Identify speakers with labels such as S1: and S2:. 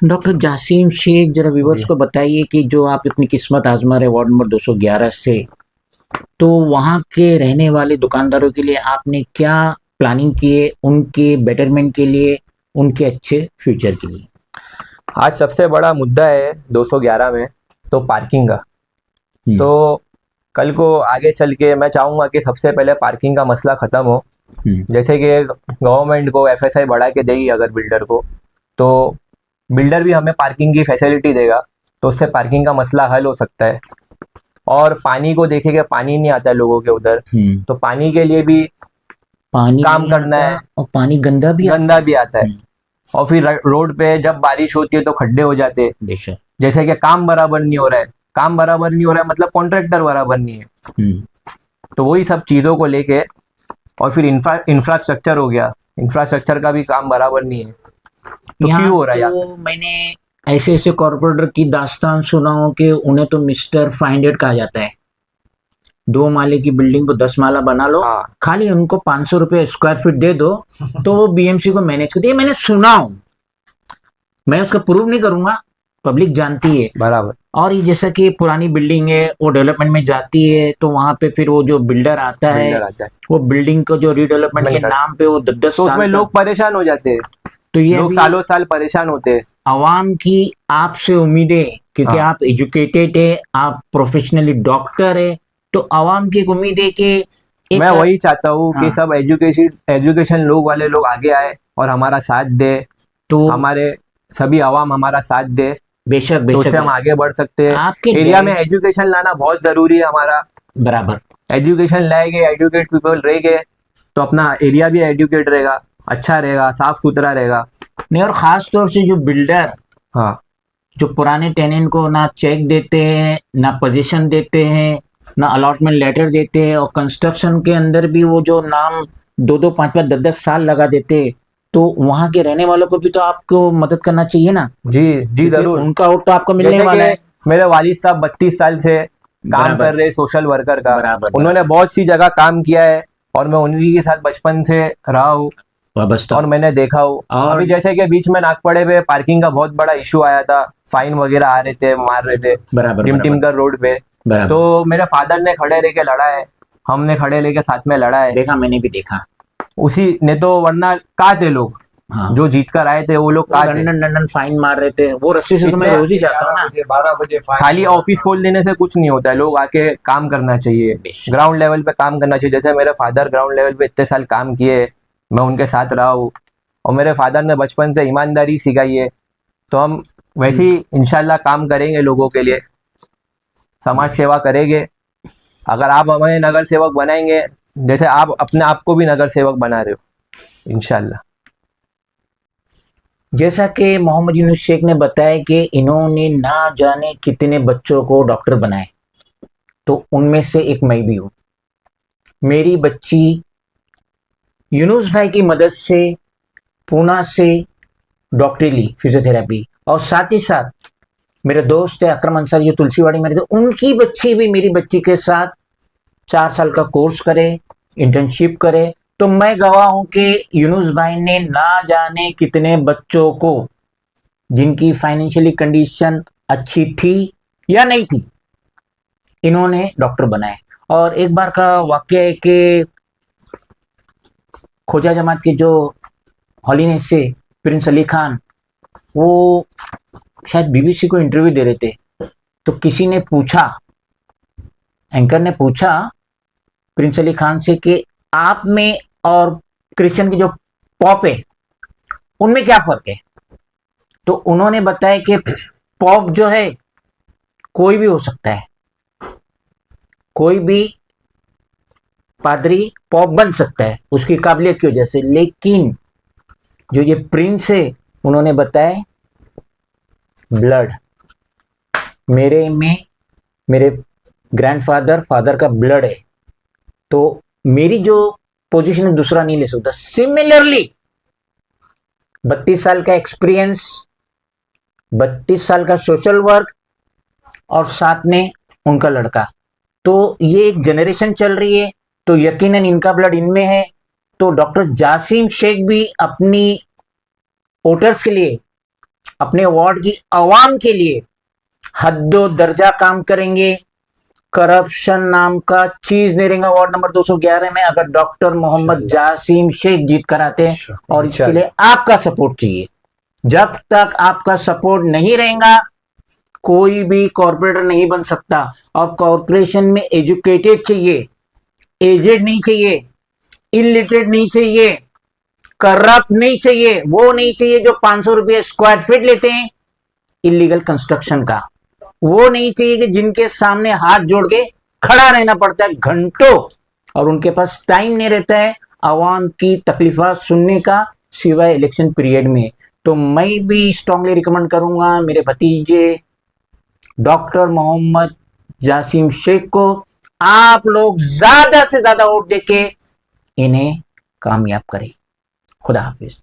S1: Doctor Jasim Sheikh, जरा viewers
S2: जी।
S1: को बताइए कि जो आप इतनी किस्मत आजमा रहे वार्ड नंबर 211 से, तो वहाँ के रहने वाले दुकानदारों के लिए आपने क्या प्लानिंग की है, उनके बेटरमेंट के लिए, उनके अच्छे फ्यूचर के लिए?
S2: आज सबसे बड़ा मुद्दा है 211 में तो पार्किंग का।
S1: हम्म,
S2: तो कल को आगे चल के मैं चाहूँगा कि सबसे पहले पार्किंग का मसला ख़त्म हो।
S1: हम्म,
S2: जैसे कि गवर्नमेंट को एफएसआई बढ़ा के देगी अगर बिल्डर को, तो बिल्डर भी हमें पार्किंग की फैसिलिटी देगा, तो उससे पार्किंग का मसला हल हो सकता है। और पानी को देखेंगे, पानी नहीं आता है लोगों के उधर,
S1: हम्म।
S2: तो पानी के लिए भी
S1: पानी
S2: काम
S1: नहीं
S2: करना
S1: आता
S2: है।
S1: और पानी गंदा भी आता
S2: गंदा
S1: है।
S2: भी आता है। और फिर रोड पे जब बारिश होती है तो खड्डे हो जाते हैं।
S1: बेशक।
S2: जैसे कि काम बराबर नहीं हो रहा है, काम बराबर नहीं हो रहा है मतलब कॉन्ट्रैक्टर बराबर नहीं है।
S1: हम्म।
S2: तो वही सब चीज़ों को लेके, और फिर इंफ्रास्ट्रक्चर हो गया, इंफ्रास्ट्रक्चर का भी काम बराबर नहीं है। तो
S1: यहाँ
S2: क्यों हो रहा है यहाँ पे?
S1: तो मैंने ऐसे ऐसे कॉर्पोरेटर की दास्तान सुना हूँ कि उन्हें तो मिस्टर 500 कहा जाता है। 2 माले की बिल्डिंग को 10 माला बना लो,
S2: हाँ।
S1: खाली उनको 500 रुपये स्क्वायर फीट दे दो, तो वो बीएमसी को मैनेज करती है। मैंने सुना हूँ, मैं उसका प्रूव नहीं करूंगा, पब्लिक जानती है।
S2: बराबर।
S1: और ये जैसा कि पुरानी बिल्डिंग है, वो डेवलपमेंट में जाती है, तो वहां पे फिर वो जो बिल्डर आता है,
S2: बिल्डर आता है,
S1: वो बिल्डिंग को जो रीडेवलपमेंट के
S2: मैंने कहा,
S1: नाम पे वो 10 10
S2: तो
S1: साल
S2: उसमें
S1: तक।
S2: लोग परेशान हो जाते हैं।
S1: तो ये
S2: लोग
S1: अभी
S2: सालों साल परेशान होते हैं।
S1: आवाम की आपसे उम्मीदें, क्योंकि
S2: हाँ।
S1: आप एजुकेटेड है, आप प्रोफेशनली डॉक्टर है, तो आवाम की एक उम्मीद है कि
S2: मैं
S1: एक।
S2: वही चाहता हूँ कि
S1: हाँ।
S2: सब एजुकेशन लोग वाले लोग आगे आए और हमारा साथ दे।
S1: तो
S2: हमारे सभी आवाम हमारा साथ दे,
S1: बेशक
S2: तो
S1: बेशक
S2: उससे हम आगे बढ़ सकते हैं।
S1: आपके
S2: एरिया में
S1: डैड
S2: एजुकेशन लाना बहुत ज़रूरी है हमारा।
S1: बराबर।
S2: एजुकेशन लाएंगे, एजुकेट पीपल रहेंगे, तो अपना एरिया भी एजुकेट रहेगा, अच्छा रहेगा, साफ सुथरा रहेगा।
S1: नहीं, और खास तौर से जो बिल्डर
S2: हाँ।
S1: जो पुराने टेनेंट को ना चेक देते हैं, ना पोजीशन देते हैं, ना अलॉटमेंट लेटर देते हैं, और कंस्ट्रक्शन के अंदर भी वो जो नाम 2 2 5 5 10 10 साल लगा देते हैं, तो वहां के रहने वालों को भी तो आपको मदद करना चाहिए ना,
S2: जी जी,
S1: क्योंकि
S2: ज़रूर।
S1: उनका वोट तो आपको मिलने
S2: जैसे
S1: वाला है।
S2: कि मेरे वालिद साहब 32 साल से काम कर
S1: बराबर
S2: रहे सोशल वर्कर का।
S1: बराबर
S2: उन्होंने
S1: बराबर।
S2: बहुत सी जगह काम किया है, और मैं उन्हीं के साथ बचपन से रहा हूँ
S1: वाबस्ता।
S2: और मैंने देखा हूँ।
S1: और
S2: अभी जैसे कि बीच में नागपड़े पे पार्किंग का बहुत बड़ा इशू आया था, फाइन वगैरह आ रहे थे, मार रहे थे
S1: बराबर
S2: टिम
S1: बराबर
S2: टिमकर रोड पे।
S1: बराबर।
S2: तो मेरे फादर ने खड़े रह के लड़ा है, हमने खड़े लेके साथ में लड़ा है।
S1: देखा, मैंने भी देखा।
S2: उसी ने तो, वरना कहाँ थे लोग?
S1: हाँ,
S2: जो जीत कर आए थे वो लोग
S1: वो
S2: कहाँ थे?
S1: लंदन लंदन फाइन मार रहे थे, वो रस्सी से तो मैं
S2: इतने
S1: रोज ही जाता हूँ ना।
S3: 12 बजे
S2: खाली ऑफिस खोल देने से कुछ नहीं होता है, लोग आके काम करना चाहिए,
S1: बेशक।
S2: ग्राउंड लेवल पे काम करना चाहिए। जैसे मेरे फादर ग्राउंड लेवल पे इतने साल काम किए, मैं उनके साथ रहा हूँ, और मेरे फादर ने बचपन से ईमानदारी सिखाई है। तो हम वैसे ही इंशाल्लाह काम करेंगे लोगों के लिए, समाज सेवा करेंगे। अगर आप हमें नगर सेवक बनाएंगे, जैसे आप अपने आप को भी नगर सेवक बना रहे हो, इंशाल्लाह।
S1: जैसा कि मोहम्मद यूनुस शेख ने बताया कि इन्होंने ना जाने कितने बच्चों को डॉक्टर बनाए, तो उनमें से एक मैं भी हूँ। मेरी बच्ची यूनुस भाई की मदद से पूना से डॉक्टरी ली, फिजियोथेरेपी, और साथ ही साथ मेरे दोस्त है अकरम अंसारी जो तुलसीवाड़ी में रहते, उनकी बच्ची भी मेरी बच्ची के साथ 4 साल का कोर्स करे, इंटर्नशिप करे। तो मैं गवाह हूं कि यूनुस भाई ने ना जाने कितने बच्चों को, जिनकी फाइनेंशियली कंडीशन अच्छी थी या नहीं थी, इन्होंने डॉक्टर बनाए। और एक बार का वाक्य है कि खोजा जमात के जो हॉलीनेस से प्रिंस अली खान, वो शायद बीबीसी को इंटरव्यू दे रहे थे, तो किसी ने पूछा, एंकर ने पूछा प्रिंस अली खान से कि आप में और क्रिश्चियन की जो पॉप है, उनमें क्या फर्क है? तो उन्होंने बताया कि पॉप जो है कोई भी हो सकता है, कोई भी पादरी पॉप बन सकता है उसकी काबिलियत की वजह से, लेकिन जो ये प्रिंस है, उन्होंने बताया ब्लड, मेरे में मेरे ग्रैंडफादर फादर का ब्लड है, तो मेरी जो पोजीशन है दूसरा नहीं ले सकता। सिमिलरली 32 साल का एक्सपीरियंस, 32 साल का सोशल वर्क, और साथ में उनका लड़का, तो ये एक जनरेशन चल रही है, तो यकीनन इनका ब्लड इनमें है। तो डॉक्टर जासिम शेख भी अपनी वोटर्स के लिए अपने वार्ड की आवाम के लिए हद्दो दर्जा काम करेंगे। करप्शन नाम का चीज नहीं रहेगा वार्ड नंबर 211 में अगर डॉक्टर मोहम्मद जासिम शेख जीत कर आते हैं, और इसके लिए आपका सपोर्ट चाहिए। जब तक आपका सपोर्ट नहीं रहेगा कोई भी कॉर्पोरेटर नहीं बन सकता। और कॉर्पोरेशन में एजुकेटेड चाहिए, एजेड नहीं चाहिए, इलिटरेट नहीं चाहिए, करप्ट नहीं चाहिए, वो नहीं चाहिए जो 500 रुपये स्क्वायर फीट लेते हैं इलीगल कंस्ट्रक्शन का, वो नहीं चाहिए कि जिनके सामने हाथ जोड़ के खड़ा रहना पड़ता है घंटों और उनके पास टाइम नहीं रहता है आवाम की तकलीफा सुनने का सिवाय इलेक्शन पीरियड में। तो मैं भी स्ट्रांगली रिकमेंड करूंगा मेरे भतीजे डॉक्टर मोहम्मद जासिम शेख को आप लोग ज्यादा से ज्यादा वोट देके इन्हें कामयाब करें। खुदा हाफिज।